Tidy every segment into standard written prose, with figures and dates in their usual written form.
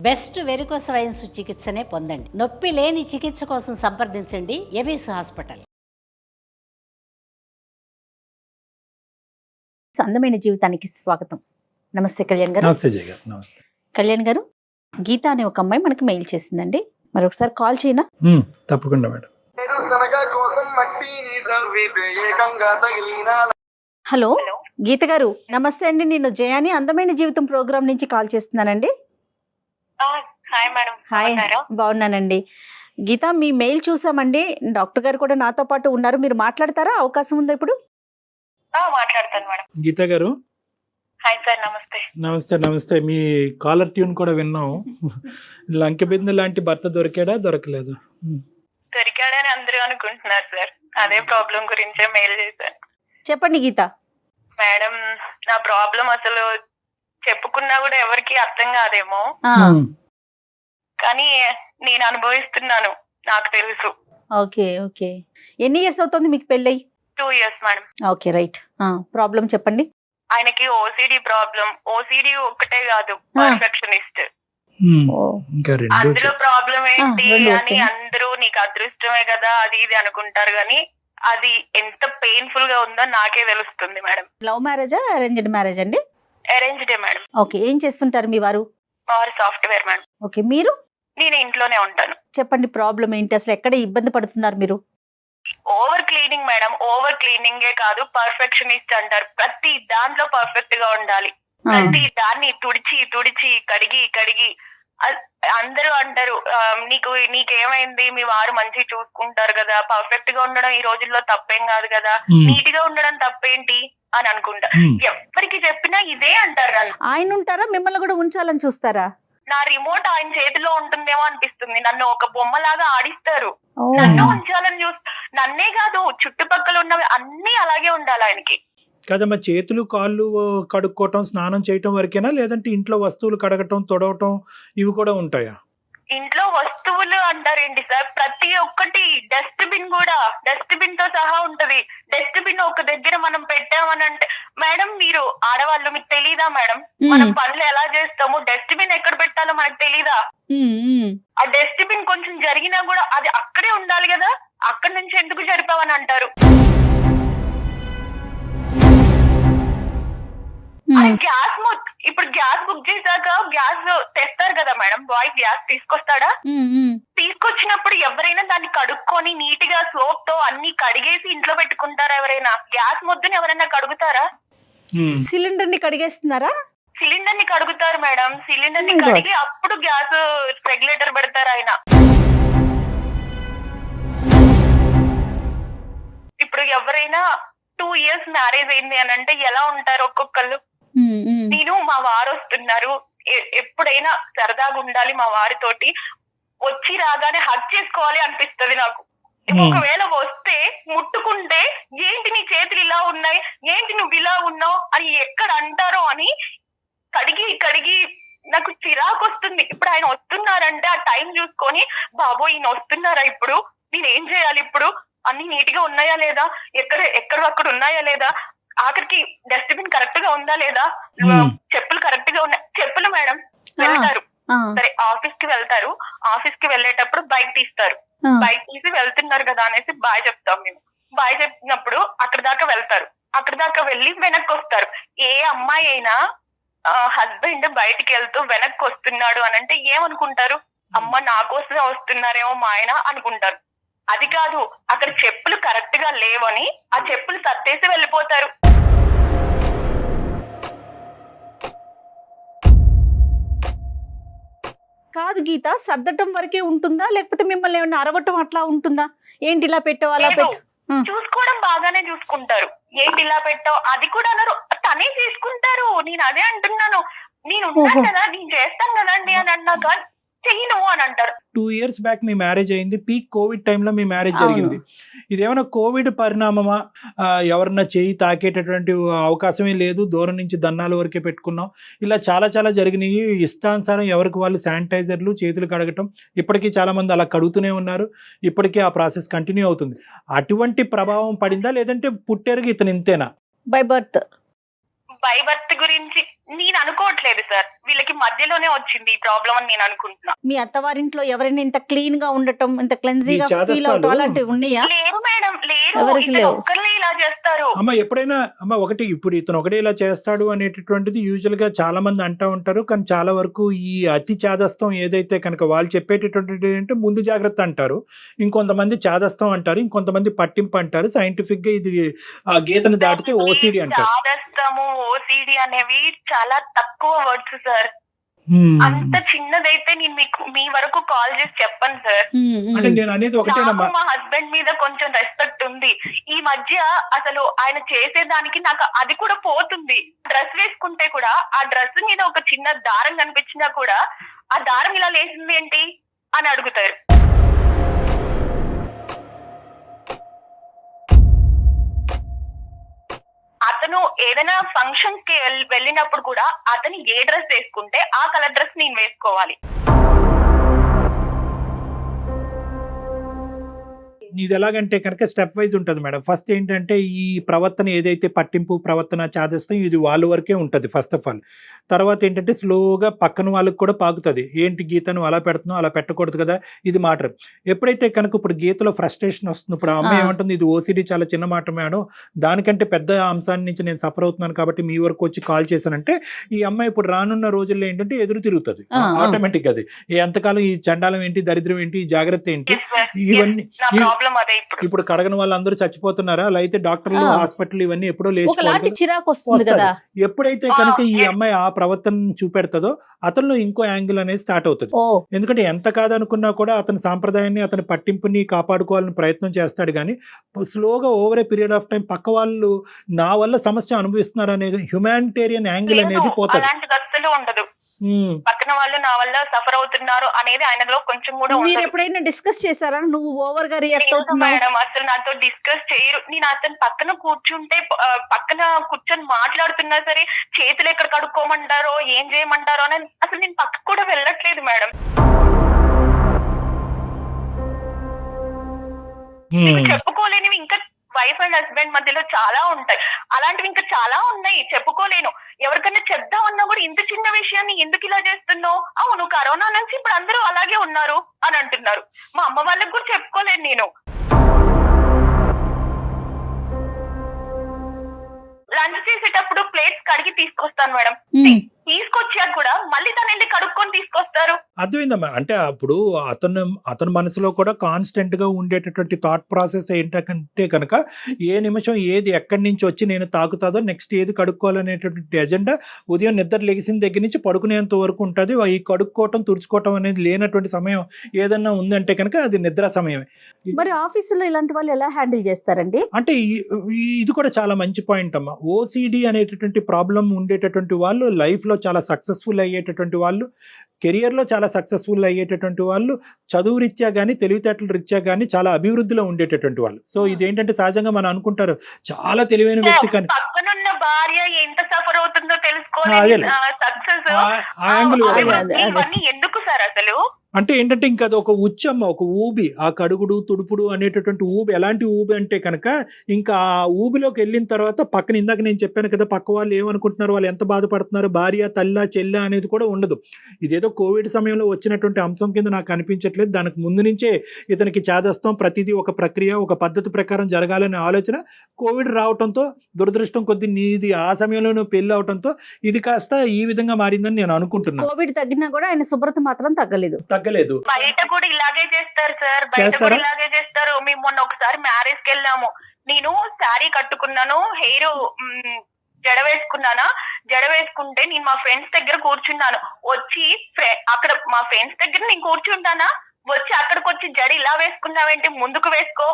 Best varicose veins చికిత్సనే పొందండి. నొప్పి లేని చికిత్స కోసం సంప్రదించండి ఎబిస్ హాస్పిటల్. అందమైన జీవితానికి స్వాగతం. నమస్తే కళ్యాణ్ గారు. నమస్తే జయ గారు. నమస్తే. కళ్యాణ్ గారు, గీత అనే ఒక అమ్మాయి మనకి మెయిల్ చేసిందండి. మరొకసారి కాల్ చేయనా? తప్పకుండా మేడం. హలో గీత గారు, నమస్తే అండి. నేను జయాని అందమైన జీవితం ప్రోగ్రామ్ నుంచి కాల్ చేస్తున్నానండి. Hi madam. హాయ్, బాగున్నానండి. గీత, మీ మెయిల్ చూసామండి. డాక్టర్ గారు కూడా నాతో పాటు ఉన్నారు. మీరు మాట్లాడతారా? అవకాశం ఉందా ఇప్పుడు? మాట్లాడతాను మేడం. గీత గారు, హాయ్ సార్. నమస్తే. నమస్తే. నమస్తే. మీ కాలర్ ట్యూన్ కూడా విన్నాం. లంకెబిందు లాంటి భర్త దొరికాడా దొరకలేదు? దొరికాడని అందరూ అనుకుంటున్నారు సార్. అదే ప్రాబ్లం గురించే మెయిల్ చేశాను. చెప్పండి గీత. మేడం, నా ప్రాబ్లం అసలు చెప్పుకున్నా కూడా ఎవరికి అర్థం కాదేమో, కానీ నేను అనుభవిస్తున్నాను. నాకు తెలుసు. Okay okay. ఎన్ని ఇయర్స్ అవుతుంది మీకు పెళ్ళయి? 2 years madam. Okay, right. Problem చెప్పండి. ఆయనకి ఓసిడి ప్రాబ్లం. ఓసిడి ఒక్కటే కాదు, పర్ఫెక్షనిస్ట్. ఇంకా రెండు. అందులో ప్రాబ్లం ఏంటి రెండు అని ఓకే. అందరూ నీకు అదృష్టమే కదా అది ఇది అనుకుంటారు, కానీ అది ఎంత పెయిన్ఫుల్ గా ఉందో నాకే తెలుస్తుంది మేడం. లవ్ మ్యారేజా, అరేంజ్డ్ మ్యారేజ్ అండి? అరేంజ్డే మేడం. ఓకే. ఏం చేస్తుంటారు మీ వారు? వారు సాఫ్ట్వేర్ మేడం. ఓకే. మీరు నేను ఇంట్లోనే ఉంటాను. చెప్పండి, ప్రాబ్లం ఏంటి? అసలు ఎక్కడ ఇబ్బంది పడుతున్నారు మీరు? Over cleaning madam. ఓవర్ క్లీనింగే కాదు, పర్ఫెక్షనిస్ట్ అంటారు. ప్రతి దాంట్లో పర్ఫెక్ట్ గా ఉండాలి. ప్రతి దాన్ని తుడిచి తుడిచి కడిగి కడిగి అందరూ అంటారు, నీకేమైంది, మీ వారు మంచిగా చూసుకుంటారు కదా, పర్ఫెక్ట్ గా ఉండడం ఈ రోజుల్లో తప్పేం కాదు కదా, నీట్ గా ఉండడం తప్పేంటి అని అనుకుంటా. ఎవరికి చెప్పినా ఇదే అంటారు నన్ను. ఆయన ఉంటారా, మిమ్మల్ని కూడా ఉంచాలని చూస్తారా? నా రిమోట్ ఆయన చేతిలో ఉంటుందేమో అనిపిస్తుంది. నన్ను ఒక బొమ్మలాగా ఆడిస్తారు. నన్ను ఉంచాలని నన్నే కాదు, చుట్టుపక్కల ఉన్నవి అన్ని అలాగే ఉండాలి ఆయనకి. కదమ్మా, చేతులు కాళ్ళు కడుక్కోవటం, స్నానం చేయటం వరకేనా, లేదంటే ఇంట్లో వస్తువులు కడగటం, తొడవటం ఇవి కూడా ఉంటాయా? ఇంట్లో వస్తువులు అంటారేంటి సార్, ప్రతి ఒక్కటి. డస్ట్బిన్ కూడా డస్ట్బిన్ తో సహా ఉంటది. డస్ట్బిన్ ఒక దగ్గర మనం పెట్టామని అంటే, మేడం మీరు ఆడవాళ్ళు, మీకు తెలీదా మేడం, మనం పనులు ఎలా చేస్తాము, డస్ట్బిన్ ఎక్కడ పెట్టాలో మనకు తెలీదా? ఆ డస్ట్బిన్ కొంచెం జరిగినా కూడా అది అక్కడే ఉండాలి కదా, అక్కడి నుంచి ఎందుకు జరిపావని అంటారు. గ్యాస్ ఇప్పుడు గ్యాస్ బుక్ చేశాక గ్యాస్ తెస్తారు కదా మేడం, బాయ్ గ్యాస్ తీసుకొస్తాడా? తీసుకొచ్చినప్పుడు ఎవరైనా దాన్ని కడుక్కొని నీట్ గా సోప్ తో అన్ని కడిగేసి ఇంట్లో పెట్టుకుంటారా? ఎవరైనా గ్యాస్ ముద్దని ఎవరైనా కడుగుతారా? సిలిండర్ ని కడిగేస్తున్నారా? సిలిండర్ ని కడుగుతారు మేడం. సిలిండర్ ని కడిగి అప్పుడు గ్యాస్ రెగ్యులేటర్ పెడతారు ఆయన. ఇప్పుడు ఎవరైనా 2 years మ్యారేజ్ అయింది అని అంటే ఎలా ఉంటారు ఒక్కొక్కళ్ళు? నేను మా వారు వస్తున్నారు, ఎప్పుడైనా సరదాగా ఉండాలి మా వారితోటి, వచ్చి రాగానే హగ్ చేసుకోవాలి అనిపిస్తుంది నాకు. ఒకవేళ వస్తే ముట్టుకుంటే, ఏంటి నీ చేతులు ఇలా ఉన్నాయి, ఏంటి నువ్వు ఇలా ఉన్నావు అని ఎక్కడ అంటారో అని కడిగి కడిగి నాకు చిరాకు వస్తుంది. ఇప్పుడు ఆయన వస్తున్నారంటే ఆ టైం చూసుకొని, బాబో ఈయన వస్తున్నారా, ఇప్పుడు నేను ఏం చేయాలి, ఇప్పుడు అన్ని నీట్ గా ఉన్నాయా లేదా, ఎక్కడ ఉన్నాయా లేదా, ఆఖరికి డస్ట్బిన్ కరెక్ట్ గా ఉందా లేదా, చెప్పులు కరెక్ట్ గా ఉన్నాయి. చెప్పులు మేడం వెళ్తారు, సరే ఆఫీస్ కి వెళ్తారు, ఆఫీస్ కి వెళ్ళేటప్పుడు బైక్ తీస్తారు, బైక్ తీసి వెళ్తున్నారు కదా అనేసి బాయ్ చెప్తాం మేము. బాయ్ చెప్పినప్పుడు అక్కడ దాకా వెళ్తారు, అక్కడ దాకా వెళ్ళి వెనక్కి వస్తారు. ఏ అమ్మాయి అయినా హస్బెండ్ బయటికి వెళ్తూ వెనక్కి వస్తున్నాడు అని అంటే ఏమనుకుంటారు? అమ్మ నా కోసమే వస్తున్నారేమో మా ఆయన అనుకుంటారు. అది కాదు, అక్కడ చెప్పులు కరెక్ట్ గా లేవని ఆ చెప్పులు సర్దేసి వెళ్ళిపోతారు. కాదు గీత, సర్దటం వరకే ఉంటుందా, లేకపోతే మిమ్మల్ని ఏమన్నా అరవటం అట్లా ఉంటుందా? ఏంటి ఇలా పెట్టావు, అలా పెట్టు. చూసుకోవడం బాగానే చూసుకుంటారు. ఏంటి ఇలా పెట్టావు అది కూడా అన్నారు, తనే తీసుకుంటారు. నేను అదే అంటున్నాను, నేను ఉన్నాను కదా, నేను చేస్తాను కదండి అని అన్నాక చెయ్యను అని అంటారు. 2 years బ్యాక్ మీ మ్యారేజ్ అయింది, పీక్ కోవిడ్ టైంలో మీ మ్యారేజ్ జరిగింది. ఇదేమైనా కోవిడ్ పరిణామమా? ఎవరన్నా చేయి తాకేటటువంటి అవకాశమే లేదు, దూరం నుంచి దన్నాల వరకే పెట్టుకున్నాం, ఇలా చాలా చాలా జరిగినాయి. ఇష్టానుసారం ఎవరికి వాళ్ళు శానిటైజర్లు, చేతులు కడగటం, ఇప్పటికీ చాలా మంది అలా కడుగుతూనే ఉన్నారు. ఇప్పటికీ ఆ ప్రాసెస్ కంటిన్యూ అవుతుంది. అటువంటి ప్రభావం పడిందా, లేదంటే పుట్టేరుగా ఇతను ఇంతేనా? బై బర్త్ బై బర్త్ గురించి నేను అనుకోవట్లేదు సార్. వీళ్ళకి మధ్యలోనే వచ్చింది ఈ ప్రాబ్లం అని నేను అనుకుంటున్నా. మీ అత్తవారింట్లో ఎవరైనా ఇంత క్లీన్ గా ఉండటం, ఇంత క్లెన్జీగా ఈ చేదస్తాలు- ఫీల్ అవటం అలాంటివి ఉన్నాయా? లేరు మేడం, లేరు. ఎవరికి ఇతను లేవు. ఒక్కర్లే ఇలా చేస్తారు. అమ్మ ఎప్పుడైనా అమ్మ ఒకటి ఇప్పుడు ఇతను ఒకటే ఇలా చేస్తాడు అనేటటువంటిది యూజువల్ గా చాలా మంది అంటా ఉంటారు. కానీ చాలా వరకు ఈ అతి చాదస్తం ఏదైతే కనుక వాళ్ళు చెప్పేటటువంటిది అంటే ముందు జాగ్రత్త అంటారు, ఇంకొంతమంది చాదస్తం అంటారు, ఇంకొంతమంది పట్టింపు అంటారు. సైంటిఫిక్ గా ఇది ఆ గీతను దాటితే ఓసిడి అంటారు. చాదస్తము, ఓసిడి అనేవి చాలా తక్కువ వర్డ్స్ సార్. అంత చిన్నదైతే నేను మీకు మీ వరకు కాల్ చేసి చెప్పను సార్. అంటే నేను అనేది ఒకటేనమ్మా, నాకు మా హస్బెండ్ మీద కొంచెం రెస్పెక్ట్ ఉంది. ఈ మధ్య అసలు ఆయన చేసేదానికి నాకు అది కూడా పోతుంది. డ్రెస్ వేసుకుంటే కూడా ఆ డ్రెస్ మీద ఒక చిన్న దారం కనిపించినా కూడా ఆ దారం ఇలా లేసింది ఏంటి అని అడుగుతారు. అతను ఏదైనా ఫంక్షన్స్ కి వెళ్ళినప్పుడు కూడా అతను ఏ డ్రెస్ వేసుకుంటే ఆ కలర్ డ్రెస్ నేను వేసుకోవాలి. ఇది ఎలాగంటే కనుక స్టెప్ వైజ్ ఉంటుంది మేడం. ఫస్ట్ ఏంటంటే ఈ ప్రవర్తన ఏదైతే పట్టింపు ప్రవర్తన చాదస్తం ఇది వాళ్ళ వరకే ఉంటుంది ఫస్ట్ ఆఫ్ ఆల్. తర్వాత ఏంటంటే స్లోగా పక్కన వాళ్ళకి కూడా పాకుతుంది. ఏంటి గీతను అలా పెడుతున్నావు, అలా పెట్టకూడదు కదా, ఇది మాట. ఎప్పుడైతే కనుక ఇప్పుడు గీతలో ఫ్రస్ట్రేషన్ వస్తుంది, ఇప్పుడు ఆ అమ్మాయి ఏమంటుంది, ఇది ఓసిడి చాలా చిన్న మాట మేడం, దానికంటే పెద్ద అంశాన్ని నుంచి నేను సఫర్ అవుతున్నాను కాబట్టి మీ వరకు వచ్చి కాల్ చేశానంటే ఈ అమ్మాయి ఇప్పుడు రానున్న రోజుల్లో ఏంటంటే ఎదురు తిరుగుతుంది ఆటోమేటిక్. అది ఎంతకాలం ఈ చండాలం ఏంటి, దరిద్రం ఏంటి, ఈ జాగ్రత్త ఏంటి, ఇవన్నీ ఇప్పుడు కడగని వాళ్ళందరూ చచ్చిపోతున్నారా, అలా అయితే డాక్టర్లు హాస్పిటల్ ఇవన్నీ ఎప్పుడో లేచి చిరాకు వస్తుంది కదా. ఎప్పుడైతే కనుక ఈ అమ్మాయి ఆ ప్రవర్తన చూపెడతాదో అతనిలో ఇంకో యాంగిల్ అనేది స్టార్ట్ అవుతుంది. ఎందుకంటే ఎంత కాదనుకున్నా కూడా అతని సాంప్రదాయాన్ని అతని పట్టింపుని కాపాడుకోవాలని ప్రయత్నం చేస్తాడు. కానీ స్లోగా over a period of time పక్క వాళ్ళు నా వల్ల సమస్య అనుభవిస్తున్నారు అనేది హ్యుమానిటేరియన్ యాంగిల్ అనేది పోతుంది. ఉండదు. పక్కన వాళ్ళు నా వల్ల సఫర్ అవుతున్నారు అనేది ఆయనలో కొంచెం కూడా మీరు ఎప్పుడైనా డిస్కస్ చేశారా? నువ్వు ఓవర్ గా రియాక్ట్ అవుతున్నావు మేడం. అసలు నాతో డిస్కస్ చేయరు. నేను అతను పక్కన కూర్చుంటే పక్కన కూర్చొని మాట్లాడుతున్నా సరే చేతులు ఎక్కడ కడుక్కోమంటారో ఏం చేయమంటారో అని అసలు నేను పక్కకు కూడా వెళ్ళట్లేదు మేడం. చెప్పుకోలేనివి ఇంకా వైఫ్ అండ్ హస్బెండ్ మధ్యలో చాలా ఉంటాయి. అలాంటివి ఇంకా చాలా ఉన్నాయి, చెప్పుకోలేను. ఎవరికైనా చెప్దామన్నా కూడా ఇంత చిన్న విషయాన్ని ఎందుకు ఇలా చేస్తున్నావు, అవును కరోనా నుంచి ఇప్పుడు అందరూ అలాగే ఉన్నారు అని అంటున్నారు. మా అమ్మ వాళ్ళకి కూడా చెప్పుకోలేను నేను. లంచ్ చేసేటప్పుడు ప్లేట్స్ కడిగి తీసుకొస్తాను మేడం. తీసుకొచ్చాక కూడా మళ్ళీ తను వెళ్ళి కడుక్కొని తీసుకొస్తారు. అర్థమైందమ్మా. అంటే అప్పుడు అతని మనసులో కూడా కాన్స్టెంట్ గా ఉండేటటువంటి థాట్ ప్రాసెస్ ఏంటంటే కనుక ఏ నిమిషం ఏది ఎక్కడి నుంచి వచ్చి నేను తాకుతాదో, నెక్స్ట్ ఏది కడుక్కోవాలనేటటువంటి ఎజెండా ఉదయం నిద్ర లెగిసిన దగ్గర నుంచి పడుకునేంత వరకు ఉంటుంది. ఈ కడుక్కోవటం తుడుచుకోవటం అనేది లేనటువంటి సమయం ఏదన్నా ఉందంటే కనుక అది నిద్ర సమయమే. మరి ఆఫీసులో ఇలాంటి వాళ్ళు ఎలా హ్యాండిల్ చేస్తారండి? అంటే ఇది కూడా చాలా మంచి పాయింట్ అమ్మా. ఓసిడి అనేటటువంటి ప్రాబ్లం ఉండేటటువంటి వాళ్ళు లైఫ్ లో చాలా సక్సెస్ఫుల్ అయ్యేటటువంటి వాళ్ళు, కెరియర్ లో చాలా సక్సెస్ఫుల్ అయ్యేటటువంటి వాళ్ళు, చదువు రీత్యా కానీ తెలివితేటల రీత్యా కానీ చాలా అభివృద్ధిలో ఉండేటటువంటి వాళ్ళు. సో ఇదేంటంటే సహజంగా మనం అనుకుంటారు చాలా తెలివైన వ్యక్తి, కానీ పక్కనున్న భార్య ఎంత సఫర్ అవుతుందో తెలుసుకోవాలి. ఎందుకు సార్ అసలు అంటే ఏంటంటే ఇంకా అది ఒక ఉచ్చమ్మ, ఒక ఊబి, ఆ కడుగుడు తుడుపుడు అనేటటువంటి ఊబి. ఎలాంటి ఊబి అంటే కనుక ఇంకా ఆ ఊబిలోకి వెళ్ళిన తర్వాత పక్కన ఇందాక నేను చెప్పాను కదా, పక్క వాళ్ళు ఏమనుకుంటున్నారు, వాళ్ళు ఎంత బాధపడుతున్నారు, భార్య తల్ల చెల్ల అనేది కూడా ఉండదు. ఇదేదో కోవిడ్ సమయంలో వచ్చినటువంటి అంశం కింద నాకు అనిపించట్లేదు. దానికి ముందు నుంచే ఇతనికి చాదస్తం, ప్రతిదీ ఒక ప్రక్రియ, ఒక పద్ధతి ప్రకారం జరగాలనే ఆలోచన. కోవిడ్ రావడంతో దురదృష్టం కొద్ది నీది ఆ సమయంలో పెళ్లి అవడంతో ఇది కాస్త ఈ విధంగా మారిందని నేను అనుకుంటున్నాను. కోవిడ్ తగ్గినా కూడా ఆయన శుభ్రత మాత్రం తగ్గలేదు. బయట కూడా ఇలాగే చేస్తారు సార్, బయట కూడా ఇలాగే చేస్తారు. మేము మొన్న ఒకసారి మ్యారేజ్ కి వెళ్ళాము. నేను శారీ కట్టుకున్నాను, హెయిర్ జడ వేసుకుంటే నేను మా ఫ్రెండ్స్ దగ్గర కూర్చున్నాను. వచ్చి అక్కడ మా ఫ్రెండ్స్ దగ్గర నేను కూర్చుంటానా, వచ్చి అక్కడికి వచ్చి జడ ఇలా వేసుకున్నావేంటి, ముందుకు వేసుకో,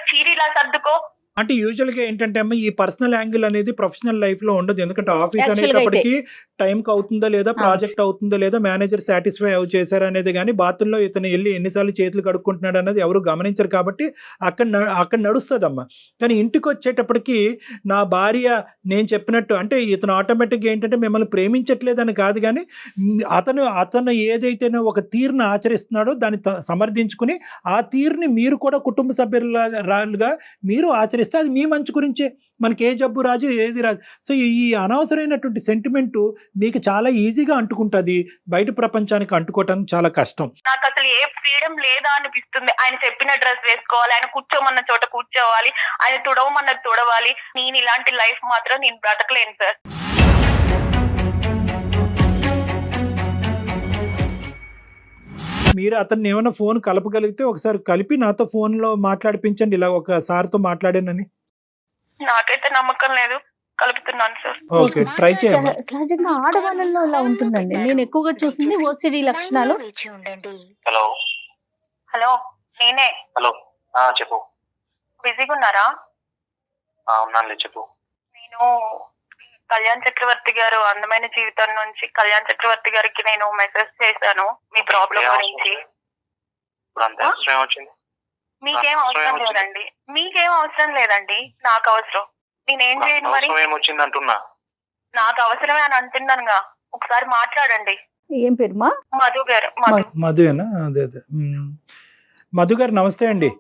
చీర ఇలా సర్దుకో. అంటే యూజువల్ గా ఏంటంటే అమ్మ ఈ పర్సనల్ యాంగిల్ అనేది ప్రొఫెషనల్ లైఫ్ లో ఉండదు. ఎందుకంటే ఆఫీస్ అనేటప్పటికి టైంకి అవుతుందా లేదా, ప్రాజెక్ట్ అవుతుందా లేదా, మేనేజర్ సాటిస్ఫై చేశారు అనేది కానీ బాత్రూంలో ఇతను వెళ్ళి ఎన్నిసార్లు చేతులు కడుక్కుంటున్నాడు అనేది ఎవరు గమనించరు. కాబట్టి అక్కడ నడుస్తుందమ్మా. కానీ ఇంటికి వచ్చేటప్పటికి నా భార్య నేను చెప్పినట్టు అంటే ఇతను ఆటోమేటిక్గా ఏంటంటే మిమ్మల్ని ప్రేమించట్లేదని కాదు, కానీ అతను ఏదైతే ఒక తీరును ఆచరిస్తున్నాడో దాన్ని సమర్థించుకుని ఆ తీరుని మీరు కూడా కుటుంబ సభ్యులుగా మీరు ఆచరిస్తే అది మీ మంచి గురించే. మనకి ఏ జబ్బు రాజు ఏది రాదు. సో ఈ అనవసరమైనటువంటి సెంటిమెంట్ మీకు చాలా ఈజీగా అంటుకుంటుంది, బయట ప్రపంచానికి అంటుకోవటానికి చాలా కష్టం. నాకు అసలు ఏ ఫ్రీడమ్ లేదా అనిపిస్తుంది. ఆయన చెప్పిన డ్రెస్ వేసుకోవాలి, ఆయన కూర్చోమన్న చోట కూర్చోవాలి, ఆయన తుడవమన్నది తుడవాలి. నేను ఇలాంటి లైఫ్ మాత్రం నేను బ్రతకలేను సార్. మీరు అతన్ని ఏమైనా ఫోన్ కలపగలిగితే ఒకసారి కలిపి నాతో ఫోన్లో మాట్లాడిపించండి, ఇలా ఒక సార్తో మాట్లాడానని. నాకైతే నమ్మకం లేదు, కలుపుతున్నాను సార్. ఓకే, ట్రై చేయండి. సహజంగా ఆడవాళ్ళలో ఇలా ఉంటుందండి. నేను ఎక్కువగా చూసింది ఓసిడి లక్షణాలు. హలో హలో, నేనే. హలో చెప్పు. బిజీగా ఉన్నారా? ఉన్నానులే, చెప్పు. నేను కళ్యాణ్ చక్రవర్తి గారు అందమైన జీవితం నుంచి కళ్యాణ్ చక్రవర్తి గారికి నేను మెసేజ్ చేశాను మీ ప్రాబ్లం గురించి. ఇప్పుడు అంత అవసరం వచ్చింది? మీకేం అవసరం లేదండి, మీకేం అవసరం లేదండి, నాకు అవసరం. నేనేం చేయను మరి? ఏమొచ్చింది అంటున్నా. నాకు అవసరమే అని అంటున్నానుగా, ఒకసారి మాట్లాడండి. ఏం పేరుమా? మధు గారు. మధువేనా? అదే అదే. మధు గారు నమస్తే అండి.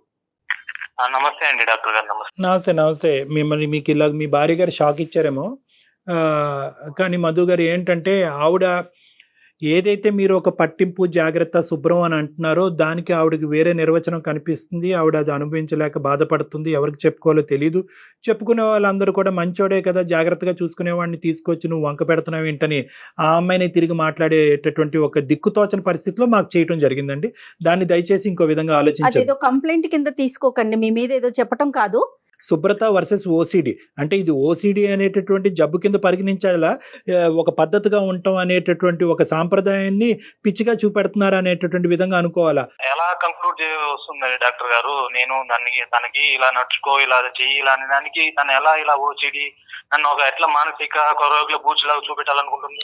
నమస్తే అండి డాక్టర్ గారు. నమస్తే. నమస్తే నమస్తే. మిమ్మల్ని మీకు ఇలా మీ భార్య గారు షాక్ ఇచ్చారేమో, కానీ మధు గారు ఏంటంటే ఆవిడ ఏదైతే మీరు ఒక పట్టింపు జాగ్రత్త శుభ్రం అని అంటున్నారో దానికి ఆవిడకి వేరే నిర్వచనం కనిపిస్తుంది. ఆవిడ అది అనుభవించలేక బాధపడుతుంది, ఎవరికి చెప్పుకోవాలో తెలియదు. చెప్పుకునే వాళ్ళందరూ కూడా మంచోడే కదా, జాగ్రత్తగా చూసుకునేవాడిని తీసుకొచ్చి నువ్వు వంక పెడుతున్నావు ఏంటని ఆ అమ్మాయిని తిరిగి మాట్లాడేటటువంటి ఒక దిక్కుతోచని పరిస్థితిలో మాకు చేయటం జరిగిందండి. దాన్ని దయచేసి ఇంకో విధంగా ఆలోచించండి. అదేదో కంప్లైంట్ కింద తీసుకోకండి, మీ మీద ఏదో చెప్పటం కాదు. శుభ్రత వర్సెస్ ఓసిడి అంటే ఇది ఓసిడి అనేటటువంటి జబ్బు కింద పరిగణించాలా, ఒక పద్ధతిగా ఉండటం అనేటటువంటి ఒక సాంప్రదాయాన్ని పిచ్చిగా చూపెడుతున్నారు అనేటటువంటి విధంగా అనుకోవాలా? ఎలా కంక్లూడ్ వస్తుంది డాక్టర్ గారు? నేను తనకి ఇలా నడుచుకో, ఇలా చెయ్యి, ఇలా అనే దానికి తను ఎలా ఇలా ఓసిడి నన్ను ఒక ఎట్లా మానసిక రోగుల బూచిలాగా చూపెట్టాలనుకుంటుంది?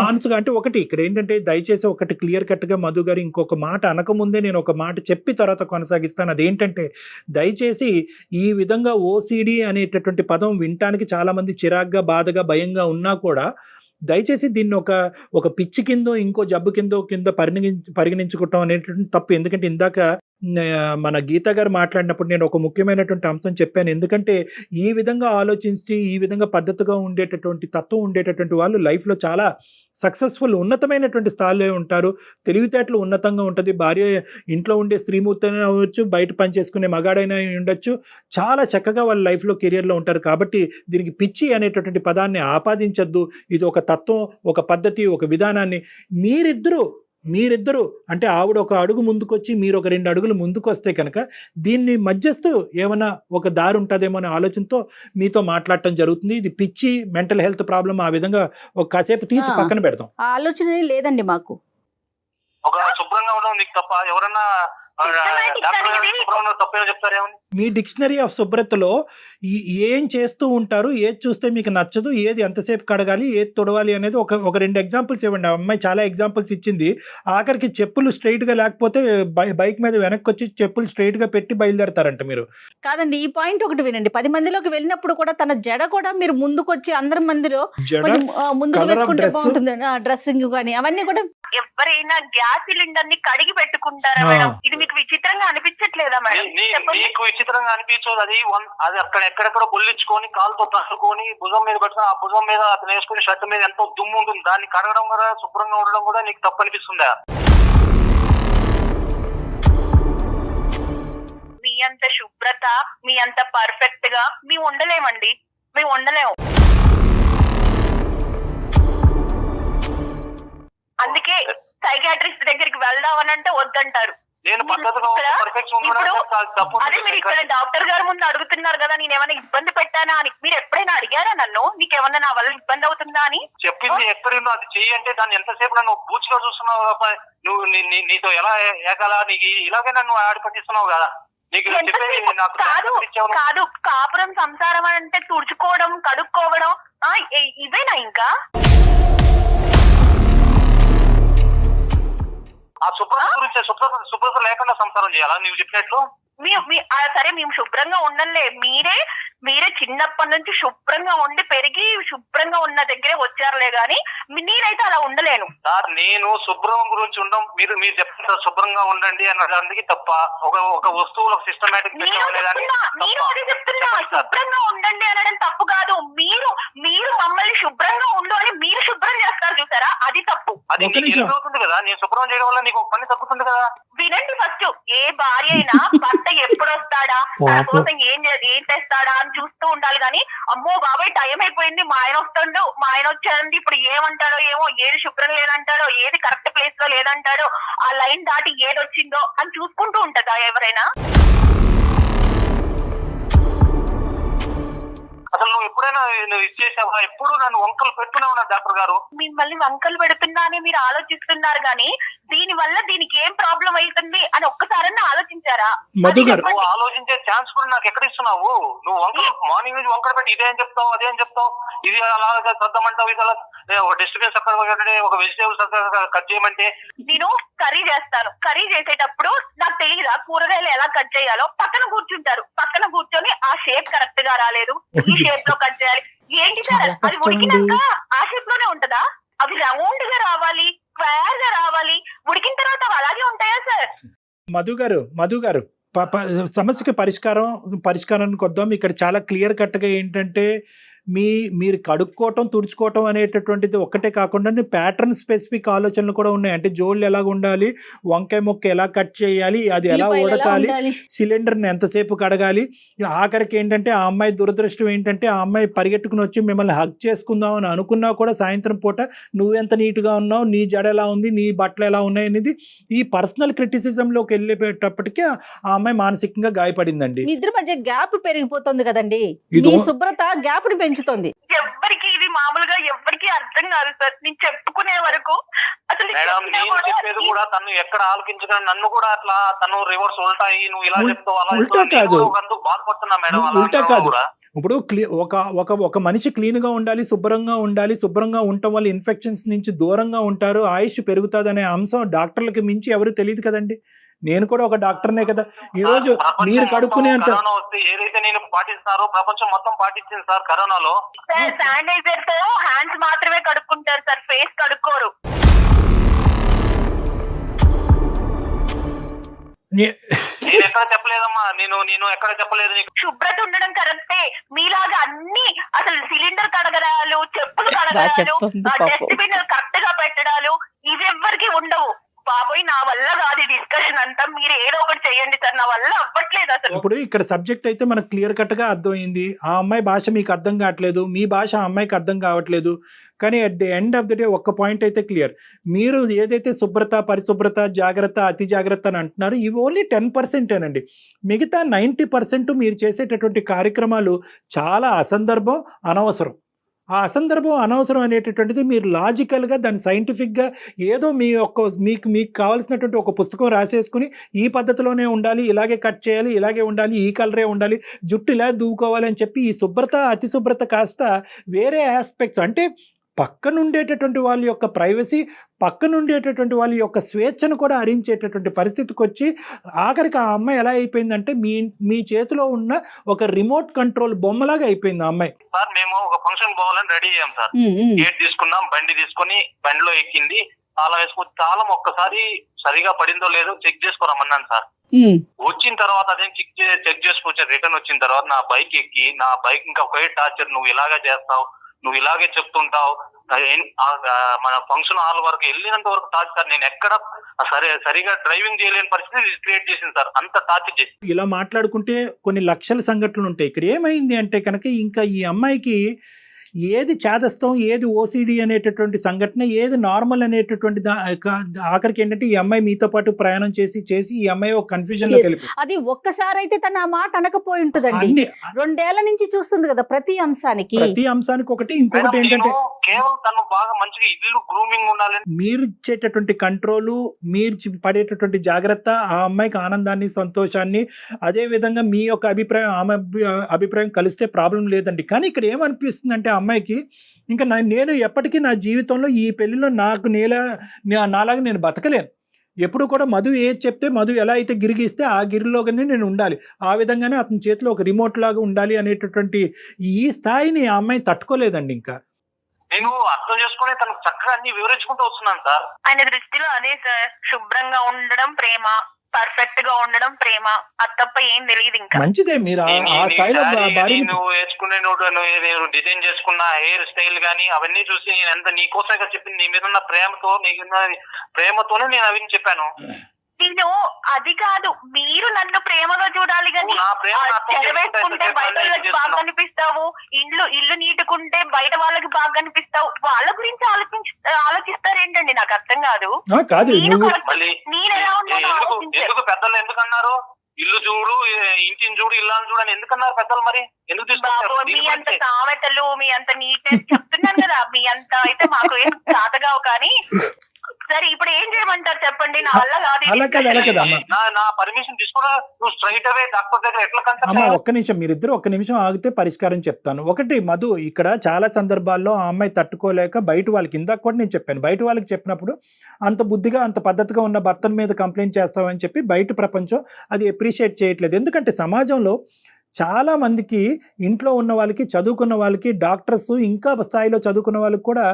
మానసిక అంటే ఒకటి ఇక్కడ ఏంటంటే దయచేసి ఒకటి క్లియర్ కట్ గా మధు గారు ఇంకొక మాట అనకముందే నేను ఒక మాట చెప్పి తర్వాత కొనసాగిస్తాను. అదేంటంటే దయచేసి ఈ విధంగా ఓసిడి అనేటటువంటి పదం వినటానికి చాలా మంది చిరాగ్గా, బాధగా, భయంగా ఉన్నా కూడా దయచేసి దీన్ని ఒక పిచ్చి కిందో ఇంకో జబ్బు కింద పరిగణించుకోవటం అనేటువంటి తప్పు. ఎందుకంటే ఇందాక మన గీత గారు మాట్లాడినప్పుడు నేను ఒక ముఖ్యమైనటువంటి అంశం చెప్పాను. ఎందుకంటే ఈ విధంగా ఆలోచించి ఈ విధంగా పద్ధతిగా ఉండేటటువంటి తత్వం ఉండేటటువంటి వాళ్ళు లైఫ్లో చాలా సక్సెస్ఫుల్ ఉన్నతమైనటువంటి స్థాయిలో ఉంటారు. తెలివితేటలు ఉన్నతంగా ఉంటుంది. భార్య ఇంట్లో ఉండే స్త్రీమూర్తి అయినా అవ్వచ్చు, బయట పనిచేసుకునే మగాడైనా ఉండొచ్చు, చాలా చక్కగా వాళ్ళ లైఫ్లో కెరియర్లో ఉంటారు. కాబట్టి దీనికి పిచ్చి అనేటటువంటి పదాన్ని ఆపాదించద్దు. ఇది ఒక తత్వం, ఒక పద్ధతి, ఒక విధానాన్ని మీరిద్దరూ అంటే ఆవిడ ఒక అడుగు ముందుకొచ్చి మీరు ఒక 2 అడుగులు ముందుకు వస్తే కనుక దీన్ని మధ్యస్తూ ఏమైనా ఒక దారి ఉంటుందేమో అనే ఆలోచనతో మీతో మాట్లాడటం జరుగుతుంది. ఇది పిచ్చి, మెంటల్ హెల్త్ ప్రాబ్లం, ఆ విధంగా ఒక కాసేపు తీసి పక్కన పెడతాం. ఆ ఆలోచన లేదండి మాకు. ఒక శుభ్రంగా ఉండడం నీకు తప్ప ఎవరన్నా తప్పేమో చెప్తారేమని? మీ డిక్షనరీ ఆఫ్ శుభ్రతలో ఏం చేస్తూ ఉంటారు, ఏది చూస్తే మీకు నచ్చదు, ఏది ఎంతసేపు కడగాలి, ఏది తొడవాలి అనేది ఒక 2 ఎగ్జాంపుల్స్ ఇవ్వండి. ఆ అమ్మాయి చాలా ఎగ్జాంపుల్స్ ఇచ్చింది. ఆఖరికి చెప్పులు స్ట్రైట్ గా లేకపోతే బైక్ మీద వెనక్కి వచ్చి చెప్పులు స్ట్రైట్ గా పెట్టి బయలుదేరతారంట. మీరు కాదండి, ఈ పాయింట్ ఒకటి వినండి. 10 మందిలోకి వెళ్ళినప్పుడు కూడా తన జడ కూడా మీరు ముందుకు వచ్చి అందరి మందిలో ముందుకు వేసుకుంటే బాగుంటుంది. డ్రెస్సింగ్ కానీ అవన్నీ కూడా ఎవరైనా గ్యాస్ సిలిండర్ ని కడిగి పెట్టుకుంటారా మేడం? ఇది మీకు విచిత్రంగా అనిపించట్లేదా మేడం? మీకు విచిత్రంగా అనిపించదు. అది అక్కడ ఎక్కడెక్కడ బొల్లించుకొని కాలుతో తట్టుకొని భుజం మీద పెట్టుకుని ఆ భుజం మీద అతను వేసుకుని షర్ట్ మీద ఎంతో దుమ్ము ఉంటుంది. దాన్ని కడగడం కూడా, శుభ్రంగా ఉండడం కూడా నీకు తప్పు అనిపిస్తుందా? మీ అంత శుభ్రత, మీ అంత పర్ఫెక్ట్ గా మేము ఉండలేమండి, మేము ఉండలేము. అందుకే సైకియాట్రిస్ట్ దగ్గరికి వెళ్దాం అని అంటే వద్దంటారు. అదే మీరు ఇక్కడ డాక్టర్ గారి ముందు అడుగుతున్నారు కదా, నేను ఏమైనా ఇబ్బంది పెట్టానా అని. మీరు ఎప్పుడైనా అడిగారా నన్ను, నీకేమన్నా నా వల్ల ఇబ్బంది అవుతుందా అని? చెప్పింది ఎక్కడుందో అది చెయ్యి అంటే దాన్ని ఎంతసేపు నన్ను బూచిగా చూస్తున్నావు. నువ్వు నీతో ఎలా ఏకాలా నీకు ఇలాగే నన్ను ఆడిపట్టిస్తున్నావు కదా. కాదు, కాపురం సంసారం అంటే తుడుచుకోవడం, కడుక్కోవడం ఇవేనా? ఇంకా ఆ శుభ్రత గురించి, శుభ్రత లేకుండా సంసారం చేయాలా నువ్వు చెప్పినట్లు? సరే మేము శుభ్రంగా ఉండలే, మీరే మీరే చిన్నప్పటి నుంచి శుభ్రంగా ఉండి పెరిగి శుభ్రంగా ఉన్న దగ్గరే వచ్చారులే గాని నేనైతే అలా ఉండలేను సార్. నేను శుభ్రం గురించి ఉండం, మీరు చెప్పండి శుభ్రంగా ఉండండి అన్నదానికి తప్ప ఒక వస్తువులు సిస్టమేటిక్ నేను అదే చెప్తున్నా, శుభ్రంగా ఉండండి అనడం తప్పు కాదు. మీరు మమ్మల్ని శుభ్రంగా ఉండు అని మీరు శుభ్రం చేస్తారు చూసారా, అది తప్పు. అది అవుతుంది కదా, నేను శుభ్రం చేయడం వల్ల నీకు ఒక పని తగ్గుతుంది కదా. వినండి ఫస్ట్, ఏ భార్య అయినా భర్త ఎప్పుడు వస్తాడా, తన కోసం ఏం తెస్తాడా అని చూస్తూ ఉండాలి గాని, అమ్మో బాబాయ్ టైం అయిపోయింది, మా ఆయన వస్తాడు, మా ఆయన వచ్చాడండి, ఇప్పుడు ఏమంటాడో ఏమో, ఏది శుభ్రం లేదంటాడో, ఏది కరెక్ట్ ప్లేస్ లో లేదంటాడో, ఆ లైన్ దాటి ఏది వచ్చిందో అని చూసుకుంటూ ఉంటదా ఎవరైనా? అసలు నువ్వు ఎప్పుడైనా ఇచ్చేసావా? ఎప్పుడు నన్ను వంకలు పెట్టుకునే ఉన్నా డాక్టర్ గారు. మిమ్మల్ని వంకలు పెడుతున్నా అని మీరు ఆలోచిస్తున్నారు గానీ దీని వల్ల దీనికి ఏం ప్రాబ్లం అవుతుంది అని ఒక్కసారన్నా ఆలోచించారా? మధు గారు, నువ్వు ఆలోచించే ఛాన్స్ కూడా నాకు ఎక్కడ ఇస్తున్నావు? నువ్వు వంకలు మార్నింగ్ నుంచి వంకలు పెట్టి ఇదేం చెప్తావు అదేం చెప్తావు, ఇది అలాగా సర్దమంటావు, ఇది అలా ఒక డస్ట్బిన్స్ అక్కడ ఒక వెజిటేబుల్స్ అక్కడ కట్ చేయమంటే. నేను కర్రీ చేస్తాను, కర్రీ చేసేటప్పుడు నాకు తెలియదా కూరగాయలు ఎలా కట్ చేయాలో? పక్కన కూర్చుంటారు, పక్కన కూర్చొని ఆ షేప్ కరెక్ట్ గా రాలేదు, ఈ షేప్ లో కట్ చేయాలి. ఏంటి సార్ అది ఉడికినాక ఆ షేప్ లోనే ఉంటదా? అవి రౌండ్ గా రావాలి, స్క్వేర్ గా రావాలి, ఉడికిన తర్వాత అవి అలాగే ఉంటాయా సార్? మధు గారు సమస్యకి పరిష్కారానికి వద్దాం. ఇక్కడ చాలా క్లియర్ కట్గా ఏంటంటే మీరు కడుక్కోవటం తుడుచుకోవటం అనేటటువంటిది ఒక్కటే కాకుండా ప్యాటర్న్ స్పెసిఫిక్ ఆలోచనలు కూడా ఉన్నాయి. అంటే జోళ్ళు ఎలాగ ఉండాలి, వంకాయ మొక్క ఎలా కట్ చేయాలి, అది ఎలా ఉడకాలి, సిలిండర్ని ఎంతసేపు కడగాలి. ఆఖరికి ఏంటంటే ఆ అమ్మాయి దురదృష్టం ఏంటంటే ఆ అమ్మాయి పరిగెట్టుకుని వచ్చి మిమ్మల్ని హగ్ చేసుకుందాం అని అనుకున్నా కూడా సాయంత్రం పూట నువ్వెంత నీట్గా ఉన్నావు, నీ జడ ఎలా ఉంది, నీ బట్టలు ఎలా ఉన్నాయి అనేది ఈ పర్సనల్ క్రిటిసిజంలోకి వెళ్ళేటప్పటికీ ఆ అమ్మాయి మానసికంగా గాయపడిందండి. మీ ఇద్దరి మధ్య గ్యాప్ పెరిగిపోతుంది కదండి, మీ శుభ్రత గ్యాప్ ని పెంచుతుంది. ఎవ్వరికి ఇది మామూలుగా ఎవ్వరికి అర్థం కాదు సార్. నేను చెప్పుకునే వరకు అసలు మేడం నేను చెప్పేది కూడా తను ఎక్కడ ఆలోచించడం, నన్ను కూడా అట్లా తను రివర్స్ ఉల్టాయి, నువ్వు ఇలా చెప్తావు అలా బాధపడుతున్నా మేడం. ఉల్టా కాదు, ఇప్పుడు ఒక మనిషి క్లీన్గా ఉండాలి, శుభ్రంగా ఉండటం వల్ల ఇన్ఫెక్షన్స్ నుంచి దూరంగా ఉంటారు, ఆయుష్ పెరుగుతుంది అనే అంశం డాక్టర్లకి మించి ఎవరు తెలియదు కదండి. నేను కూడా ఒక డాక్టర్నే కదా. ఈ రోజు మీరు కడుక్కునే అంత ఏదైతే నేను పాటిస్తారో ప్రపంచం మొత్తం పాటించింది సార్. కరోనాలో శానిటైజర్ తో హ్యాండ్స్ మాత్రమే కడుక్కుంటారు సార్, ఫేస్ కడుక్కోరు. నేను ఎక్కడ చెప్పలేదమ్మా, నేను ఎక్కడ చెప్పలేదు నీకు. శుభ్రత ఉండడం కరెక్టే, మీలాగా అన్ని అసలు సిలిండర్ కడగడాలు, చెప్పులు కడగడాలు, డస్ట్బిన్ కరెక్ట్ గా పెట్టడాలు ఇవి ఎవ్వరికి ఉండవు. బాబోయ్ నా వల్ల కాదు డిస్కషన్ అంతా, మీరు ఏదో ఒకటి చేయండి సార్, నా వల్ల అవ్వట్లేదు అసలు. ఇప్పుడు ఇక్కడ సబ్జెక్ట్ అయితే మనకు క్లియర్ కట్ గా అర్థమైంది. ఆ అమ్మాయి భాష మీకు అర్థం కావట్లేదు, మీ భాష ఆ అమ్మాయికి అర్థం కావట్లేదు. కానీ at the end of the day ఒక్క పాయింట్ అయితే క్లియర్, మీరు ఏదైతే శుభ్రత, పరిశుభ్రత, జాగ్రత్త, అతి జాగ్రత్త అని అంటున్నారు, ఇవి ఓన్లీ 10%ఏనండి. మిగతా 90% మీరు చేసేటటువంటి కార్యక్రమాలు చాలా అసందర్భం, అనవసరం. ఆ అసందర్భం, అనవసరం అనేటటువంటిది మీరు లాజికల్గా దాన్ని సైంటిఫిక్గా ఏదో మీకు కావాల్సినటువంటి ఒక పుస్తకం రాసేసుకుని ఈ పద్ధతిలోనే ఉండాలి, ఇలాగే కట్ చేయాలి, ఇలాగే ఉండాలి, ఈ కలరే ఉండాలి, జుట్టు ఇలా దూకోవాలి అని చెప్పి ఈ శుభ్రత, అతి శుభ్రత కాస్త వేరే ఆస్పెక్ట్స్ అంటే పక్కనుండేటటువంటి వాళ్ళ యొక్క ప్రైవసీ, పక్కనుండేటటువంటి వాళ్ళ యొక్క స్వేచ్ఛను కూడా హరించేటటువంటి పరిస్థితికి వచ్చి ఆఖరికి ఆ అమ్మాయి ఎలా అయిపోయిందంటే మీ చేతిలో ఉన్న ఒక రిమోట్ కంట్రోల్ బొమ్మలాగా అయిపోయింది ఆ అమ్మాయి. సార్ మేము ఒక ఫంక్షన్ పోవాలని రెడీ అయ్యాం సార్, గేట్ తీసుకున్నాం, బండి తీసుకుని బండిలో ఎక్కింది, తాళం వేసుకుని తాళం ఒక్కసారి సరిగా పడిందో లేదో చెక్ చేసుకోరమ్మన్నాను సార్. వచ్చిన తర్వాత అదే చెక్ చేసుకొచ్చి రిటర్న్ వచ్చిన తర్వాత నా బైక్ ఎక్కి, నా బైక్ ఇంకా ఒకే టార్చర్, నువ్వు ఇలాగే చేస్తావు, నువ్వు ఇలాగే చెప్తుంటావు, మన ఫంక్షన్ హాల్ వరకు వెళ్ళినంత వరకు టార్చ్ సార్. నేను ఎక్కడ సరిగా డ్రైవింగ్ చేయలేని పరిస్థితి క్రియేట్ చేసింది సార్, అంత టార్చ్ చేసి. ఇలా మాట్లాడుకుంటే కొన్ని లక్షల సంఘటనలు ఉంటాయి. ఇక్కడ ఏమైంది అంటే కనుక ఇంకా ఈ అమ్మాయికి ఏది చేదస్తం, ఏది ఓసిడి అనేటటువంటి సంఘటన, ఏది నార్మల్ అనేటటువంటి ఆఖరికి ఏంటంటే ఈ అమ్మాయి మీతో పాటు ప్రయాణం చేసి ఈ అమ్మాయి ఒక కన్ఫ్యూజన్ లో వెళ్ళిపోయింది. అది ఒక్కసారి అయితే తన ఆ మాట అనకపోయి ఉంటుందండి. 2 ఏళ్ల నుంచి చూస్తుంది కదా ప్రతి అంశానికి ఒకటి. ఇంకొకటి ఏంటంటే కేవలం తను బాగా మంచిగా ఇల్లు గ్రూమింగ్ ఉండాలి. మీరు ఇచ్చేటటువంటి కంట్రోలు, మీరు పడేటటువంటి జాగ్రత్త ఆ అమ్మాయికి ఆనందాన్ని, సంతోషాన్ని, అదే విధంగా మీ యొక్క అభిప్రాయం ఆమె అభిప్రాయం కలిస్తే ప్రాబ్లం లేదండి. కానీ ఇక్కడ ఏమనిపిస్తుంది అంటే అమ్మాయికి ఇంకా నేను ఎప్పటికీ నా జీవితంలో ఈ పెళ్లిలో నాలాగా నేను బతకలేను, ఎప్పుడు కూడా మధు ఏది చెప్తే మధు ఎలా అయితే గిరిగిస్తే ఆ గిరిలోగానే నేను ఉండాలి, ఆ విధంగానే అతని చేతిలో ఒక రిమోట్ లాగా ఉండాలి అనేటటువంటి ఈ స్థాయిని ఆ అమ్మాయి తట్టుకోలేదండి. ఇంకా నేను అర్థం చేసుకుని తనకు చక్కగా అన్ని వివరించుకుంటూ వస్తున్నాను సార్. ఆయన దృష్టిలో అదే సార్, శుభ్రంగా ఉండడం ప్రేమ, పర్ఫెక్ట్ గా ఉండడం ప్రేమ, అది తప్ప ఏం తెలియదు ఇంకా. మంచిదే, మీరు ఆ స్థాయిలో భార్య నువ్వు వేసుకునే డిజైన్ చేసుకున్న హెయిర్ స్టైల్ గానీ అవన్నీ చూసి నేను ఎంత నీకోసంగా చెప్పింది, నీ మీద ఉన్న ప్రేమతో, నీకున్న ప్రేమతోనే నేను అవన్నీ చెప్పాను. నేను అది కాదు, మీరు నన్ను ప్రేమగా చూడాలి కానీ చెరవేసుకుంటే బయట వాళ్ళకి బాగా కనిపిస్తావు, ఇల్లు నీటుకుంటే బయట వాళ్ళకి బాగా కనిపిస్తావు, వాళ్ళ గురించి ఆలోచిస్తారేంటండి, నాకు అర్థం కాదు. నేను ఎలా ఉన్నాను ఎందుకు పెద్దలు ఎందుకన్నారు ఇల్లు చూడు ఇంటిని చూడు ఇల్లాని చూడు అని ఎందుకన్నారు పెద్దలు? మరి ఎందుకు తీసుకుంటారు? మీ అంత సామెతలు, మీ అంత నీట్నెస్ చెప్తున్నాను కదా, మీ అంత అయితే మాకు ఏం చాతగావు. కానీ సరే ఇప్పుడు ఏం చేయమంటారు చెప్పండి, నా వల్ల కాదు. నా పర్మిషన్ తీసుకోవడం నువ్వు స్ట్రైట్ అవే డాక్టర్ దగ్గర ఎట్లా అమ్మా ఒక్క నిమిషం, మీరిద్దరు ఒక్క నిమిషం ఆగితే పరిష్కారం చెప్తాను. ఒకటి మధు, ఇక్కడ చాలా సందర్భాల్లో ఆ అమ్మాయి తట్టుకోలేక బయట వాళ్ళకి, ఇందాక కూడా నేను చెప్పాను, బయట వాళ్ళకి చెప్పినప్పుడు అంత బుద్ధిగా అంత పద్ధతిగా ఉన్న భర్తల మీద కంప్లైంట్ చేస్తామని చెప్పి బయట ప్రపంచం అది అప్రిషియేట్ చేయట్లేదు. ఎందుకంటే సమాజంలో చాలా మందికి, ఇంట్లో ఉన్న వాళ్ళకి, చదువుకున్న వాళ్ళకి, డాక్టర్స్ ఇంకా స్థాయిలో చదువుకున్న వాళ్ళకి కూడా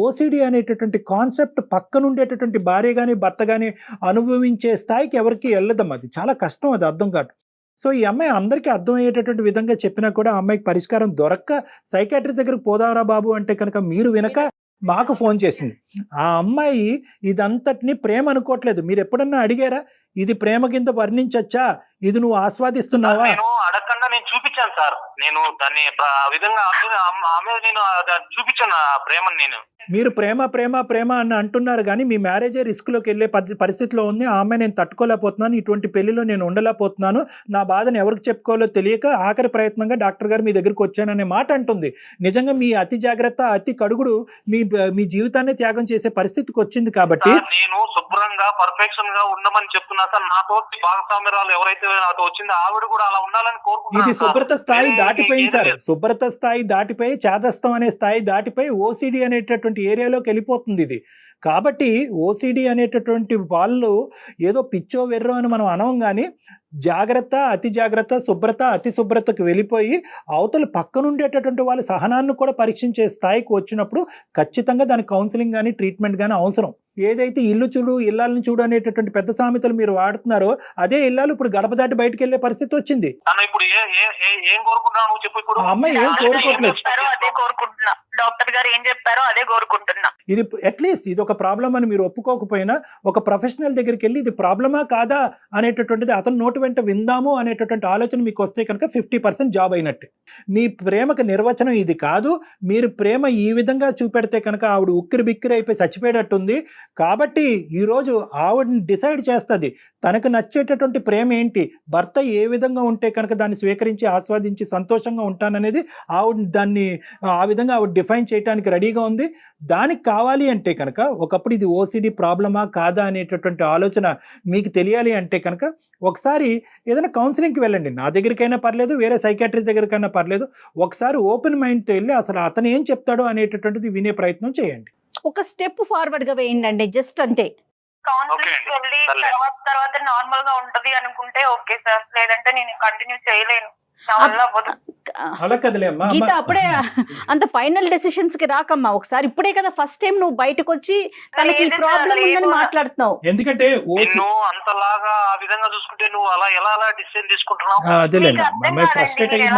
ఓసిడి అనేటటువంటి కాన్సెప్ట్ పక్కనుండేటటువంటి భార్య కానీ భర్త కానీ అనుభవించే స్థాయికి ఎవరికి వెళ్ళదమ్మా. అది చాలా కష్టం, అది అర్థం కాదు. సో ఈ అమ్మాయి అందరికీ అర్థమయ్యేటటువంటి విధంగా చెప్పినా కూడా ఆ అమ్మాయికి పరిష్కారం దొరక్క సైకాట్రిస్ట్ దగ్గరకు పోదారా బాబు అంటే కనుక మీరు వినక మాకు ఫోన్ చేసింది. ఆ అమ్మాయి ఇదంతటిని ప్రేమ అనుకోవట్లేదు. మీరు ఎప్పుడన్నా అడిగారా ఇది ప్రేమ కింద వర్ణించచ్చా, ఇది నువ్వు ఆస్వాదిస్తున్నావా? నేను అడగకుండా నేను చూపించాను సార్, నేను దాన్ని ఆ విధంగా ఆమె నేను చూపించాను ఆ ప్రేమను. నేను మీరు ప్రేమ ప్రేమ ప్రేమ అని అంటున్నారు కానీ మీ మ్యారేజే రిస్క్లోకి వెళ్ళే పరిస్థితిలో ఉంది. ఆ అమ్మాయి నేను తట్టుకోలేకపోతున్నాను, ఇటువంటి పెళ్లిలో నేను ఉండలేకపోతున్నాను, నా బాధను ఎవరికి చెప్పుకోవాలో తెలియక ఆఖరి ప్రయత్నంగా డాక్టర్ గారు మీ దగ్గరికి వచ్చాననే మాట అంటుంది. నిజంగా మీ అతి జాగ్రత్త, అతి కడుగుడు మీ జీవితాన్ని త్యాగం చేసే పరిస్థితికి వచ్చింది. కాబట్టి నేను శుభ్రంగా పర్ఫెక్షన్ గా ఉండమని చెప్తున్నా సార్. నాతో భాగస్వామ్యాలు ఎవరైతే నాతో వచ్చిందో ఆవిడ కూడా అలా ఉండాలని కోరుకుంటున్నాను. ఇది శుభ్రత స్థాయి దాటిపోయింది సార్, శుభ్రత స్థాయి దాటిపోయి చాదస్తం అనే స్థాయి దాటిపోయి ఓసిడి అనేటటువంటి ఏరియాలోకి వెళ్ళిపోతుంది ఇది. కాబట్టి ఓసిడి అనేటటువంటి వాళ్ళు ఏదో పిచ్చో వెర్రో అని మనం అనం కానీ జాగ్రత్త, అతి జాగ్రత్త, శుభ్రత, అతి శుభ్రతకు వెళ్ళిపోయి అవతల పక్కనుండేటటువంటి వాళ్ళ సహనాన్ని కూడా పరీక్షించే స్థాయికి వచ్చినప్పుడు ఖచ్చితంగా దానికి కౌన్సిలింగ్ కానీ ట్రీట్మెంట్ కానీ అవసరం. ఏదైతే ఇల్లు చూడు ఇల్లాలని చూడు అనేటటువంటి పెద్ద సామెతలు మీరు వాడుతున్నారో అదే ఇల్లాలు ఇప్పుడు గడప దాటి బయటకు వెళ్ళే పరిస్థితి వచ్చింది. అమ్మాయి ఏం కోరుకోవట్లేదు, డాక్టర్ గారు ఏం చెప్పారో అదే కోరుకుంటున్నా. ఇది అట్లీస్ట్ ఇది ఒక ప్రాబ్లం అని మీరు ఒప్పుకోకపోయినా ఒక ప్రొఫెషనల్ దగ్గరికి వెళ్ళి ఇది ప్రాబ్లమా కాదా అనేటటువంటిది అతను నోటి వెంట విందాము అనేటటువంటి ఆలోచన మీకు వస్తే కనుక 50% జాబ్ అయినట్టే. మీ ప్రేమకు నిర్వచనం ఇది కాదు. మీరు ప్రేమ ఈ విధంగా చూపెడితే కనుక ఆవిడ ఉక్కిరి బిక్కిరి అయిపోయి చచ్చిపోయేటట్టుంది. కాబట్టి ఈరోజు ఆవిడని డిసైడ్ చేస్తుంది తనకు నచ్చేటటువంటి ప్రేమ ఏంటి, భర్త ఏ విధంగా ఉంటే కనుక దాన్ని స్వీకరించి ఆస్వాదించి సంతోషంగా ఉంటాననేది ఆవిడ దాన్ని ఆ విధంగా ఆవిడ డిఫైన్ చేయడానికి రెడీగా ఉంది. దానికి కావాలి అంటే కనుక ఒకప్పుడు ఇది ఓసిడి ప్రాబ్లమా కాదా అనేటటువంటి ఆలోచన మీకు తెలియాలి అంటే కనుక ఒకసారి ఏదైనా కౌన్సిలింగ్కి వెళ్ళండి. నా దగ్గరికైనా పర్లేదు, వేరే సైకాట్రిస్ట్ దగ్గరికైనా పర్లేదు. ఒకసారి ఓపెన్ మైండ్తో వెళ్ళి అసలు అతను ఏం చెప్తాడో అనేటటువంటిది వినే ప్రయత్నం చేయండి. ఒక స్టెప్ ఫార్వర్డ్ గా వేయండి, జస్ట్ అంతే. కౌన్సిలింగ్ వెళ్ళి తర్వాత నార్మల్ గా ఉంటది అనుకుంటే ఓకే సార్, లేదంటే నేను కంటిన్యూ చేయలేను. గీత అప్పుడే అంత ఫైనల్ డెసిషన్స్ కి రాకమ్మా. ఒకసారి ఇప్పుడే కదా ఫస్ట్ టైం నువ్వు బయటకు వచ్చి తనకి ప్రాబ్లం ఉందని మాట్లాడుతున్నావు. ఎందుకంటే అంతలాగా ఆ విధంగా చూసుకుంటే నువ్వు అలా ఎలా డిసిషన్ తీసుకుంటున్నావు?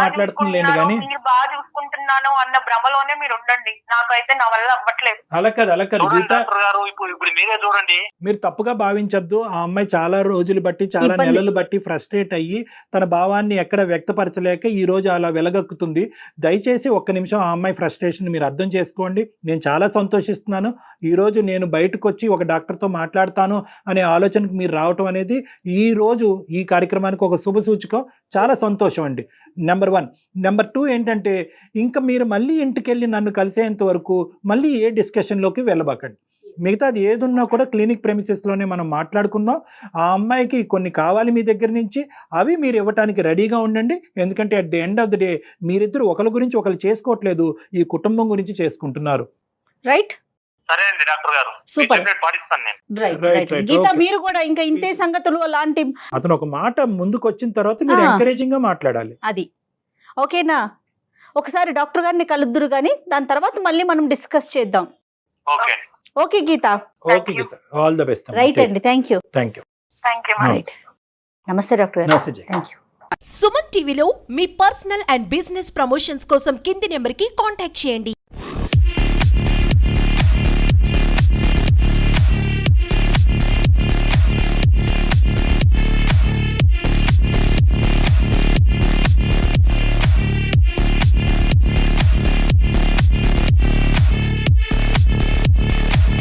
మాట్లాడుతుంది కానీ బాగా చూసుకుంటున్నాను అన్న భ్రమలోనే మీరు ఉండండి. నాకైతే నా వల్ల అవ్వట్లేదు. అలా కాదు గీత గారు, ఇప్పుడు మీరే చూడండి. మీరు తప్పుగా భావించద్దు. ఆ అమ్మాయి చాలా రోజులు బట్టి చాలా నెలలు బట్టి ఫ్రస్ట్రేట్ అయ్యి తన భావాన్ని ఎక్కడ వ్యక్తపరచలేక ఈ రోజు అలా వెలగక్కుతుంది. దయచేసి ఒక్క నిమిషం ఆ అమ్మాయి ఫ్రస్ట్రేషన్ మీరు అర్థం చేసుకోండి. నేను చాలా సంతోషిస్తున్నాను. ఈరోజు నేను బయటకు వచ్చి ఒక డాక్టర్తో మాట్లాడతాను అనే ఆలోచనకు మీరు రావటం అనేది ఈ రోజు ఈ కార్యక్రమానికి ఒక శుభ సూచకం. చాలా సంతోషం అండి. నెంబర్ 1. నెంబర్ 2 ఏంటంటే ఇంకా మీరు మళ్ళీ ఇంటికి వెళ్ళి నన్ను కలిసేంత వరకు మళ్ళీ ఏ డిస్కషన్లోకి వెళ్ళబాకండి. మిగతాది ఏదున్నా కూడా క్లినిక్ ప్రెమిసెస్లోనే మనం మాట్లాడుకుందాం. ఆ అమ్మాయికి కొన్ని కావాలి మీ దగ్గర నుంచి, అవి మీరు ఇవ్వటానికి రెడీగా ఉండండి. ఎందుకంటే at the end of the day మీరిద్దరు ఒకరి గురించి ఒకరు చేసుకోవట్లేదు, ఈ కుటుంబం గురించి చేసుకుంటున్నారు. రైట్. సరే అండి డాక్టర్ గారు, Super. మీరు చెప్పినట్టు పాటిస్తాను నేను. రైట్ Right, రైట్ right, గీత okay. మీరు కూడా ఇంకా ఇంతే సంగతులు అలాంటి అతను ఒక మాట ముందుకు వచ్చిన తర్వాత మీరు ఆ. ఎంకరేజింగ్ గా మాట్లాడాలి. అది ఓకేనా? ఒకసారి డాక్టర్ గారిని కలుద్దురు కానీ దాని తర్వాత మళ్ళీ మనం డిస్కస్ చేద్దాం. Okay okay Geeta, okay Geeta, all the best. Right అండి, thank you. Thank you. Thank you. నమస్తే డాక్టర్ గారు. నమస్తే జయ. Thank you. సుమన్ టీవీలో మీ పర్సనల్ అండ్ బిజినెస్ ప్రమోషన్స్ కోసం కింది నెంబర్కి కాంటాక్ట్ చేయండి.